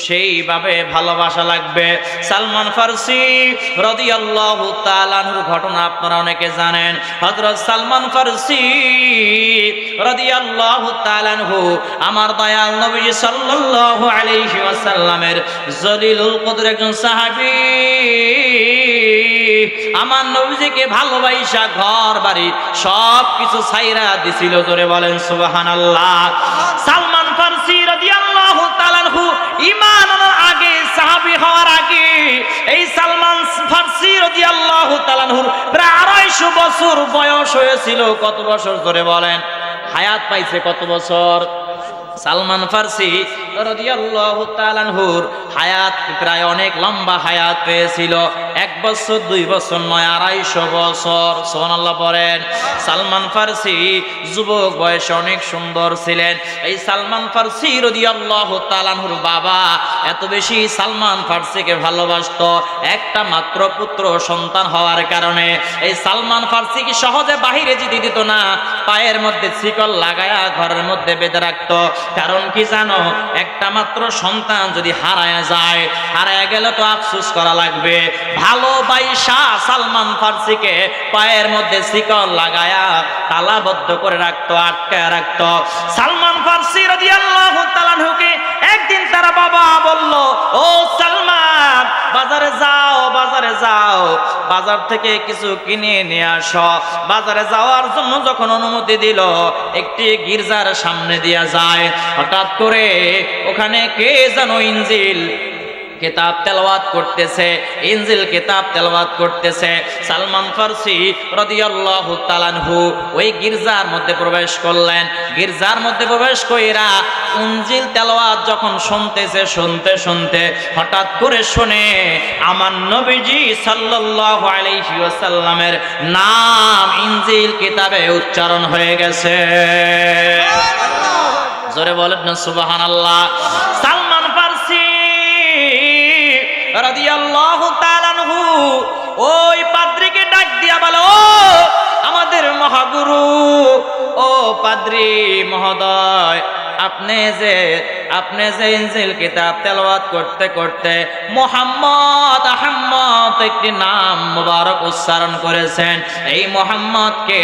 সেইভাবে ভালোবাসা লাগবে। সালমান ফারসি রাদিয়াল্লাহু তাআলা আনহুর ঘটনা আপনারা অনেকে জানেন। হযরত সালমান ফারসি রাদিয়াল্লাহু তাআলা আনহু আমার দয়াল নবী সাল্লাল্লাহু আলাইহি ওয়াসাল্লামের জলিলুল কদর একজন সাহাবী। আমার নবীজিকে ভালোবাসা ঘর বাড়ি সব কিছু ছাইরা দিছিল। জোরে বলেন সুবহানাল্লাহ। সালমান ফারসি রাদিয়াল্লাহু তাআলা আনহু ঈমান আনার আগে, সাহাবী হওয়ার আগে, এই সালমান ফারসি রাদিয়াল্লাহু তাআলা আনহুর প্রায় 250 বছর বয়স হয়েছিল। কত বছর জোরে বলেন? হায়াত পাইছে কত বছর? সালমান ফারসি রাদিয়াল্লাহু তাআলা আনহুর হায়াত প্রায় অনেক লম্বা হায়াত পেয়েছিল। 1 বছর 2 বছর নয়, 250 বছর। সুবহানাল্লাহ পড়েন। সালমান ফারসি যুবক বয়সে অনেক সুন্দর ছিলেন। এই সালমান ফারসি রাদিয়াল্লাহু তাআলা আনহুর বাবা এত বেশি সালমান ফারসিকে ভালোবাসতো, একটা মাত্র পুত্র সন্তান হওয়ার কারণে এই সালমান ফারসিকে সহজে বাহিরে যেতে দিত না, পায়ের মধ্যে শিকল লাগায়া ঘরের মধ্যে বেঁধে রাখতো। কারণ কি জানো? একটা মাত্র সন্তান যদি হারায় যায়, হারায় গেলে তো আফসোস করা লাগবে। ভালোবাসা সালমান ফারসিকে পায়ের মধ্যে শিকল লাগায়া তালাবদ্ধ করে রাখতো, আটকায় রাখতো। সালমান ফারসি রাদিয়াল্লাহু তাআলা আনহুকে একদিন তার বাবা বলল, ও সালমান, বাজারে যাও, বাজারে যাও, বাজার থেকে কিছু কিনে নিয়ে আসো। বাজারে যাওয়ার জন্য যখন অনুমতি দিল, একটি গির্জার সামনে দিয়া যায়। হঠাৎ করে ওখানে কে যেন ইনজিল কিতাব তেলাওয়াত করতেছে, ইনজিল কিতাব তেলাওয়াত করতেছে। সালমান ফারসি রাদিয়াল্লাহু তাআলা আনহু ওই গির্জার মধ্যে প্রবেশ করলেন। গির্জার মধ্যে প্রবেশ কইরা ইনজিল তেলাওয়াত যখন শুনতেছে, শুনতে শুনতে হঠাৎ করে শুনে আমার নবীজি সাল্লাল্লাহু আলাইহি ওয়াসাল্লামের নাম ইনজিল কিতাবে উচ্চারণ হয়ে গেছে। জোরে বলেন না সুবহানাল্লাহ। সালমান ফারসি রাদিয়াল্লাহু তাআলা আনহু ওই পাদ্রীকে ডাক দিয়া বলে, ও আমাদের মহাগুরু, ও পাদ্রী মহোদয়, আপনি যে ইনজিল কিতাব তেলাওয়াত করতে করতে মুহাম্মদ আহমদ একটি নাম মুবারক উচ্চারণ করেছেন। এই মুহাম্মদকে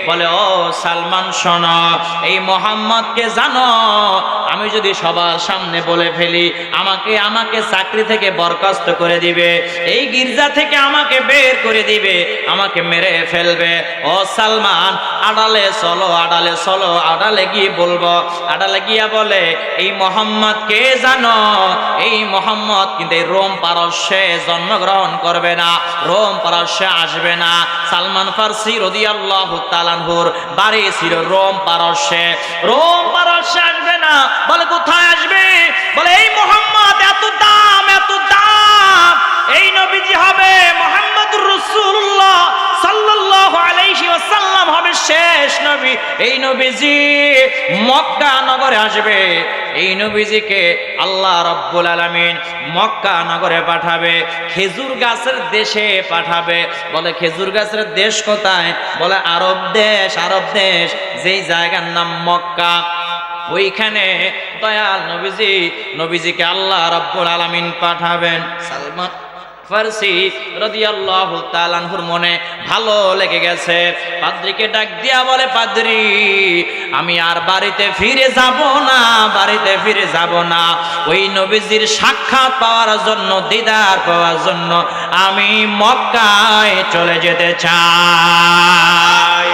বলে, ও সালমান শোনো, এই মুহাম্মদকে জানো? আমি যদি সবার সামনে বলে ফেলি, আমাকে চাকরি থেকে বরখাস্ত করে দিবে, এই গির্জা থেকে আমাকে বের করে দিবে, আমাকে মেরে ফেলবে। ও সালমান, আড়ালে চলো, আড়ালে চলো। আড়ালে গিয়ে বলবো। আড়ালে গিয়া বলে, এই মোহাম্মদ কে জানো? এই মোহাম্মদ কিন্তু রোম পারস্যে জন্মগ্রহণ করবে না, রোম পারস্যে আসবে না। সালমান ফারসি রাদিয়াল্লাহু তাআলা আনহুর বাড়ি ছিল রোম পারস্যে। রোম পারস্যে আসবে না। বলে কোথায় আসবে? বলে এই মোহাম্মদ এত দাম, এত দাম, এই নবীজি হবে মুহাম্মদুর রাসূলুল্লাহ সাল্লাল্লাহু আলাইহি ওয়াসাল্লাম হবে শেষ নবী। এই নবীজি মক্কা নগরে আসবে। এই নবীজিকে আল্লাহ রাব্বুল আলামিন মক্কা নগরে পাঠাবে, খেজুর গাছের দেশে পাঠাবে। বলে খেজুর গাছের দেশ কোথায়? বলে আরব দেশ। আরব দেশ, যেই জায়গার নাম মক্কা, ওইখানে দয়াল নবীজিকে আল্লাহ রাব্বুল আলামিন পাঠাবেন। সালমান ফারসি রাদিয়াল্লাহু তাআলা আনহুর মনে ভালো লেগে গেছে। পাদ্রীকে ডাক দিয়া বলে, পাদ্রী, আমি আর বাড়িতে ফিরে যাব না, বাড়িতে ফিরে যাব না। ওই নবীজির সাক্ষাৎ পাওয়ার জন্য, দিদার পাওয়ার জন্য আমি মক্কায় চলে যেতে চাই।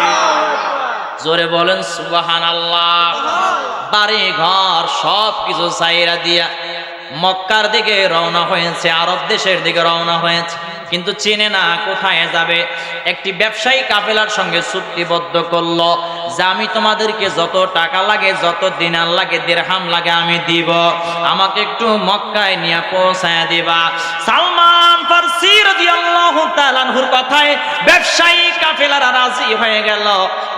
জোরে বলেন সুবহানাল্লাহ। বাড়ি ঘর সব কিছু ছাইরা দিয়া মক্কার দিকে রওনা হয়েছে, আরব দেশের দিকে রওনা হয়েছে। কিন্তু চিনে না কোথায় যাবে। একটি ব্যবসায়ী কাফেলার সঙ্গে চুক্তিবদ্ধ করলো যে আমি তোমাদেরকে যত টাকা লাগে, যত দিনার লাগে, দিরহাম লাগে আমি দিব, আমাকে একটু মক্কায় নিয়ে পৌঁছায় দিবা। সালমান ফারসি ফারসি রাদিয়াল্লাহু তাআলা আনহুর কথায় ব্যবসায়ী কাফেলারা রাজি হয়ে গেল।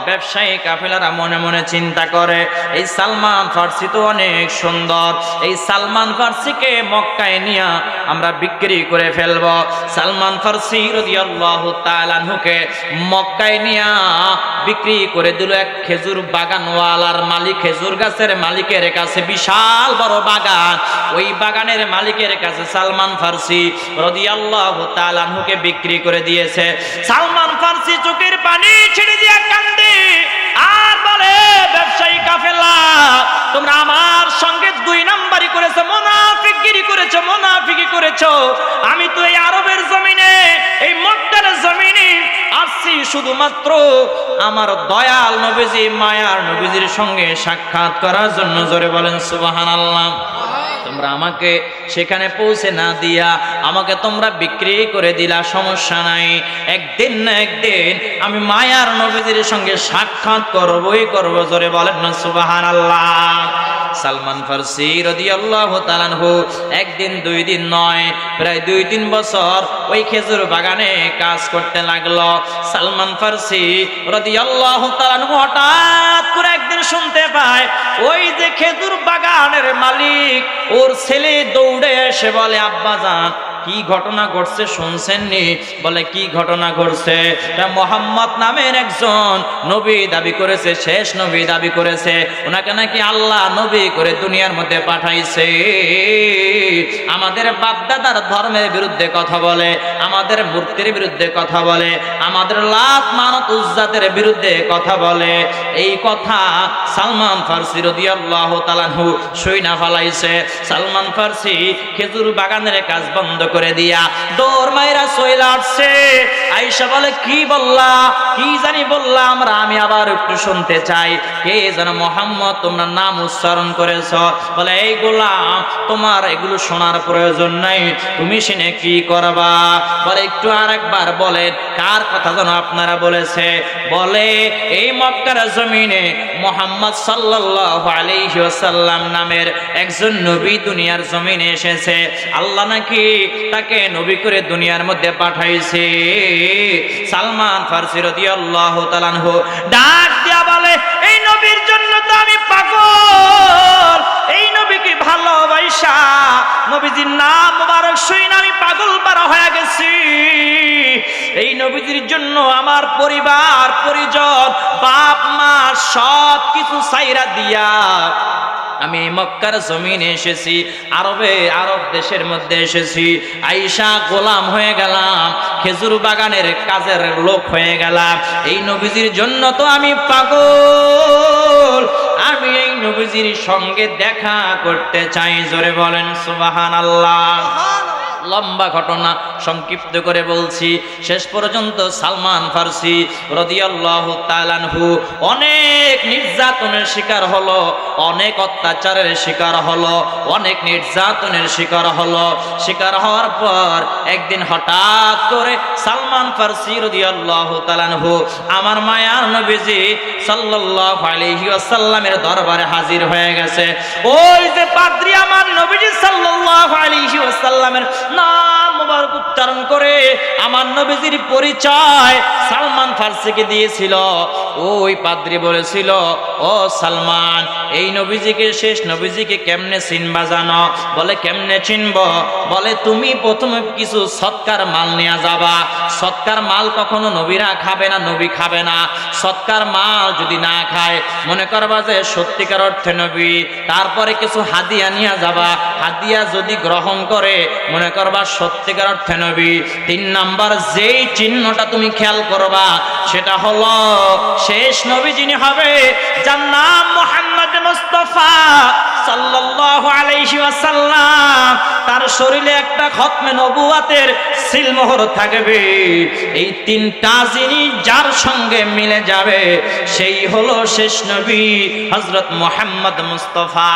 ব্যবসায়ী কাফেলারা মনে মনে চিন্তা করে, এই সালমান ফারসি তো অনেক সুন্দর, এই সালমান ফারসিকে মক্কায় নিয়ে আমরা বিক্রি করে ফেলব। সালমান ফারসি রাদিয়াল্লাহু তাআলা আনহুকে মক্কায় নিয়ে বিক্রি করে দিল এক খেজুর বাগানওয়ালার মালিক, খেজুর গাছের মালিকের কাছে, বিশাল বড় বাগান। ওই বাগানের মালিকের কাছে সালমান ফারসি রাদিয়াল্লাহু তাআলা আনহুকে বিক্রি করে দিয়েছে। সালমান ফারসি চোখের পানি ছেড়ে দিয়ে কান্দে আর বলে, ব্যবসায়ী কাফেলা, তোমরা আমার সঙ্গে দুই নাম্বারি করেছো, মুনাফিকগিরি করেছো, মুনাফিকি করেছো। আমি তো এই আরবের জমিনে, এই মক্কার জমিনে আসছি শুধুমাত্র আমার দয়াল নবীজি, মায়ার নবীজির সঙ্গে সাক্ষাৎ করার জন্য। জোরে বলেন সুবহানাল্লাহ। তোমরা আমাকে সেখানে পৌঁছে না দিয়া আমাকে তোমরা বিক্রি করে দিলা, সমস্যা নাই, একদিন না একদিন আমি মায়ার নবীজির সঙ্গে সাক্ষাৎ করবই করব। জোরে বলেন না সুবহানাল্লাহ। সালমান ফারসি রাদিয়াল্লাহু তাআলা আনহু একদিন দুই দিন নয়, প্রায় 2-3 বছর ওই খেজুর বাগানে কাজ করতে লাগলো। সালমান ফারসি রাদিয়াল্লাহু তাআলা আনহু হঠাৎ করে একদিন শুনতে পায়, ওই যে খেজুর বাগানের মালিক, ওর ছেলে দৌড়ে এসে বলে, আব্বাজান কি ঘটনা ঘটছে শুনছেননি? বলে, কি ঘটনা ঘটছে? মোহাম্মদ নামের একজন নবী দাবি করেছে, শেষ নবী দাবি করেছে, ওনাকে নাকি আল্লাহ নবী করে দুনিয়ার মধ্যে পাঠাইছে। আমাদের বাপদাদার ধর্মের বিরুদ্ধে কথা বলে, আমাদের মূর্তির বিরুদ্ধে কথা বলে, আমাদের লাত মানত উজ্জাতের বিরুদ্ধে কথা বলে। এই কথা সালমান ফারসি রাদিয়াল্লাহু তাআলা আনহু শুইনা ফলাইছে। সালমান ফারসি খেজুর বাগানের কাজ বন্ধ করে দিয়া দৌড় মাইরা চলে আসছে। আয়েশা বলে, কি বললা? কি জানি বললা আমরা, আমি আবার একটু শুনতে চাই। কে যেন মোহাম্মদ তোমরা নাম উচ্চারণ করেছ। বলে, এই গোলাম, তোমার এগুলো শোনার প্রয়োজন নাই, তুমি শুনে কি করবা? বলে, একটু আরেকবার বলেন, কার কথা যেন আপনারা বলেছে? বলে, এই মক্কার জমিনে মুহাম্মদ সাল্লাল্লাহু আলাইহি ওয়াসাল্লাম নামের একজন নবী দুনিয়ার জমিনে এসেছে, আল্লাহ নাকি তাকে নবী করে দুনিয়ার মধ্যে পাঠাইছে। সালমান ফারসি রাদিয়াল্লাহু তাআলা আনহু ডাক দিয়া বলে, এই নবীর জন্য তো আমি পাগল, এই নবীকে ভালোবাসা, নবীজির নাম মুবারক শুনে আমি পাগল পারা হয়ে গেছি। এই নবীজির জন্য আমার পরিবার পরিজন, বাপ মা সব কিছু ছাইরা দিয়া আমি মক্কার জমিনে এসেছি, আরব দেশের মধ্যে এসেছি। আয়েশা গোলাম হয়ে গেলাম, খেজুর বাগানের কাজের লোক হয়ে গেলাম। এই নবীজির জন্য তো আমি পাগল, আমি এই নবীজির সঙ্গে দেখা করতে চাই। জোরে বলেন সুবহানাল্লাহ। লম্বা ঘটনা সংক্ষিপ্ত করে বলছি। শেষ পর্যন্ত সালমান ফারসি রাদিয়াল্লাহু তাআলা আনহু অনেক নির্যাতনের শিকার হলো, অনেক অত্যাচারের শিকার হলো, অনেক নির্যাতনের শিকার হলো। শিকার হওয়ার পর একদিন হঠাৎ করে সালমান ফারসি রাদিয়াল্লাহু তাআলা আনহু আমার মায়ার নবীজি সাল্লাল্লাহু আলাইহি ওয়াসাল্লামের দরবারে হাজির হয়ে গেছে। ওই যে পাদ্রী আমার নবীজি সাল্লাল্লাহু আলাইহি ওয়াসাল্লামের নাম মুবারক উচ্চারণ করে আমার নবীজির পরিচয় সালমান ফারসিকে দিয়েছিল। ওই পাদ্রী বলেছিল, ও সালমান, এই নবীজিকে, শেষ নবীজিকে কেমনে চিনবা জানো? বলে, কেমনে চিনব? বলে, তুমি প্রথমে কিছু সৎকার মাল নিয়ে যাবা। সৎকার মাল কখনো নবীরা খাবে না, নবী খাবে না। সৎকার মাল যদি না খায়, মনে করবা যে সত্যিকার অর্থে নবী। তারপরে কিছু হাদিয়া নিয়ে যাবা, হাদিয়া যদি গ্রহণ করে, মনে করবা সত্যিকার অর্থে নবী। 3 নাম্বার যেই চিহ্নটা তুমি খেয়াল করবা, সেটা হলো শেষ নবী যিনি হবে, যার নাম মুহাম্মদ মুস্তাফা সাল্লাল্লাহু আলাইহি ওয়াসাল্লাম, তার শরীরে একটা খতমে নবুয়াতের সিলমোহর থাকবে। এই 3টা জিনিস যার সঙ্গে মিলে যাবে, সেই হলো শেষ নবী হযরত মুহাম্মদ মুস্তাফা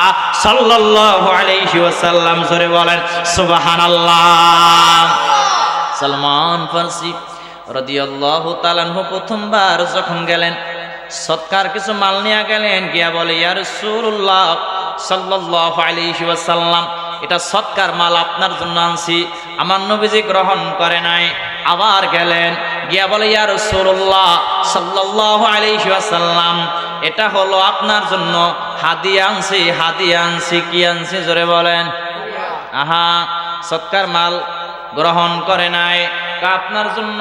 সাল্লাল্লাহু আলাইহি ওয়াসাল্লাম। জোরে বলেন সুবহানাল্লাহ। সালমান ফারসি রাদিয়াল্লাহু তাআলা আনহু প্রথমবার যখন গেলেন, সৎকার কিছু মাল নিয়ে গেলেন, গিয়া বলে, ইয়া রাসূলুল্লাহ সাল্লাল্লাহু আলাইহি ওয়াসাল্লাম, এটা সৎকার মাল আপনার জন্য আনছি। আমার নবীজি গ্রহণ করে নাই, আবার গেলেন, গিয়া বলে ইয়া রাসূলুল্লাহ সাল্লাল্লাহু আলাইহি ওয়াসাল্লাম, এটা হলো আপনার জন্য হাদিয়া আনছি, হাদিয়া আনছি। কি আনছি জোরে বলেন? আহা, সৎকার মাল গ্রহণ করে নাই, আপনার জন্য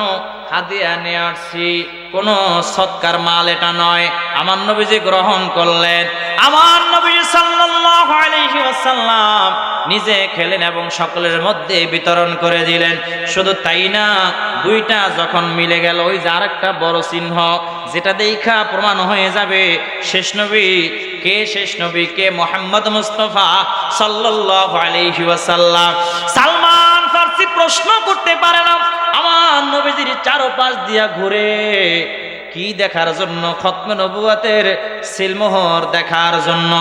হাদিয়া নিয়ে আসছি, কোন সৎকার মাল এটা নয়। আমার নবীজি গ্রহণ করলেন, আমার নবীজি সাল্লাল্লাহু আলাইহি ওয়াসাল্লাম নিজে খেলেন এবং সকলের মধ্যে বিতরণ করে দিলেন। শুধু তাই না, দুইটা যখন মিলে গেল, ওই যে আরেকটা বড় চিহ্ন, যেটা দেখা প্রমাণ হয়ে যাবে শেষ নবী কে, শেষ নবী কে, মুহাম্মদ মুস্তাফা সাল্লাল্লাহু আলাইহি ওয়াসাল্লাম। সালমান ফারসি প্রশ্ন করতে পারে না, আমার নবীজির চারপাশ দিয়া ঘুরে কি দেখার জন্য? খতমে নবুয়তের সিলমোহর দেখার জন্য।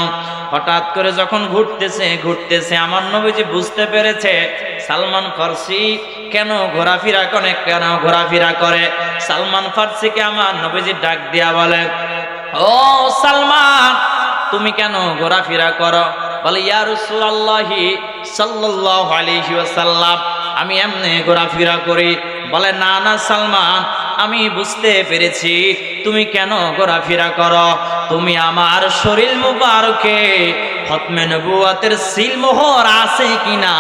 হঠাৎ করে যখন ঘুরতেছে আমার নবীজি বুঝতে পেরেছে সালমান ফারসি কেন ঘোরাফেরা করে। সালমান ফারসিকে আমার নবীজি ডাক দিয়া বলে, ও সালমান, তুমি কেন ঘোরাফেরা করো? বলে ইয়া রাসূলুল্লাহি সাল্লাল্লাহু আলাইহি ওয়াসাল্লাম, আমি এমনি ঘোরাফেরা করি। বলে না না সালমান, আমি বুঝতে পেরেছি তুমি কেন ঘোরাফেরা করো। তুমি আমার শরীর মুবারকে খতমে নবুয়তের সিলমোহর আছে কিনা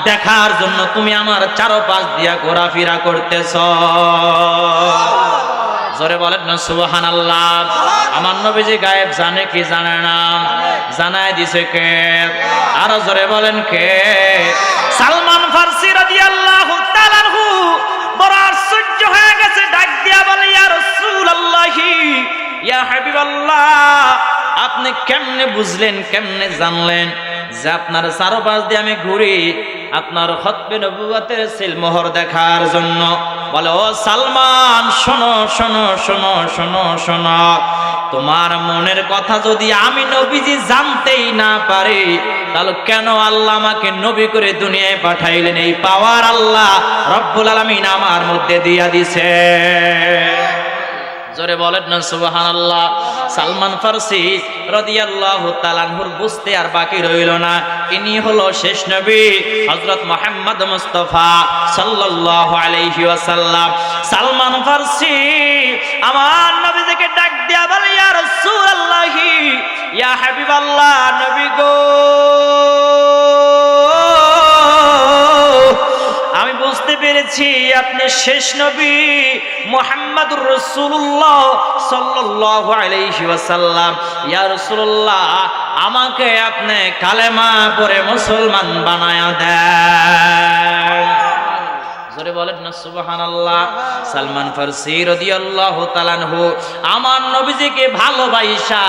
দেখার জন্য তুমি আমার চারপাশ দিয়া ঘোরাফেরা করতেছ। জোরে বলেন না সুবহানাল্লাহ। আমার নবীজি গায়েব জানে কি জানে না? জানায় দিছে কে? আরো জোরে বলেন কে? সালমান ফারসি রাদিয়াল্লাহু তাআলা আনহু বড় আশ্চর্য হয়ে গেছে, ডাক দিয়া বলে ইয়া রাসূলুল্লাহি, ইয়া হাবিবাল্লাহ, আপনি কেমনে বুঝলেন, কেমনে জানলেন যে আপনার চারপাশ দিয়ে আমি ঘুরি আপনার খতমে নবুয়তের সিলমোহর দেখার জন্য? বলে ও সালমান, শোনো শোনো শোনো শোনো শোনো, তোমার মনের কথা যদি আমি নবীজি জানতেই না পারি, তাহলে কেন আল্লাহ আমাকে নবী করে দুনিয়ায় পাঠাইলেন? এই পাওয়ার আল্লাহ রব্বুল আলামিন আমার মধ্যে দিয়া দিছে। জোরে বলেন না সুবহানাল্লাহ। সালমান ফারসি রাদিয়াল্লাহু তাআলা আনহুর বুঝতে আর বাকি রইল না, ইনি হলো শেষ নবী হযরত মুহাম্মদ মুস্তাফা সাল্লাল্লাহু আলাইহি ওয়াসাল্লাম। সালমান ফারসি আমার নবীজিকে ডাক দিয়া বলে ইয়া রাসূলুল্লাহি, ইয়া হাবিবাল্লাহ, নবী গো, আমি বুঝতে পেরেছি আপনি শেষ নবী মুহাম্মদুর রাসূলুল্লাহ সাল্লাল্লাহু আলাইহি ওয়াসাল্লাম। ইয়া রাসূলুল্লাহ, আমাকে আপনি কালেমা পড়ে মুসলমান বানায়া দেন। জোরে বলেন না সুবহানাল্লাহ। সালমান ফারসি রাদিয়াল্লাহু তাআলা আনহু আমার নবীজিকে ভালোবাসা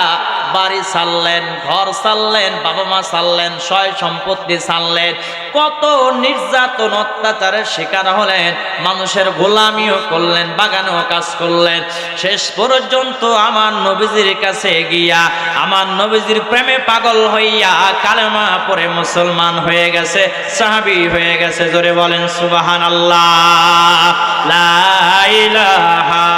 বাড়ি ছাড়লেন, ঘর ছাড়লেন, বাবা মা ছাড়লেন, সয় সম্পত্তি ছাড়লেন, কত নির্যাতন অত্যাচারের শিকার হলেন, মানুষের গোলামিও করলেন, বাগানেও কাজ করলেন। শেষ পর্যন্ত আমার নবীজির কাছে গিয়া আমার নবীজির প্রেমে পাগল হইয়া কালেমা পড়ে মুসলমান হয়ে গেছে, সাহাবী হয়ে গেছে। জোরে বলেন সুবহানাল্লাহ। লা ইলাহা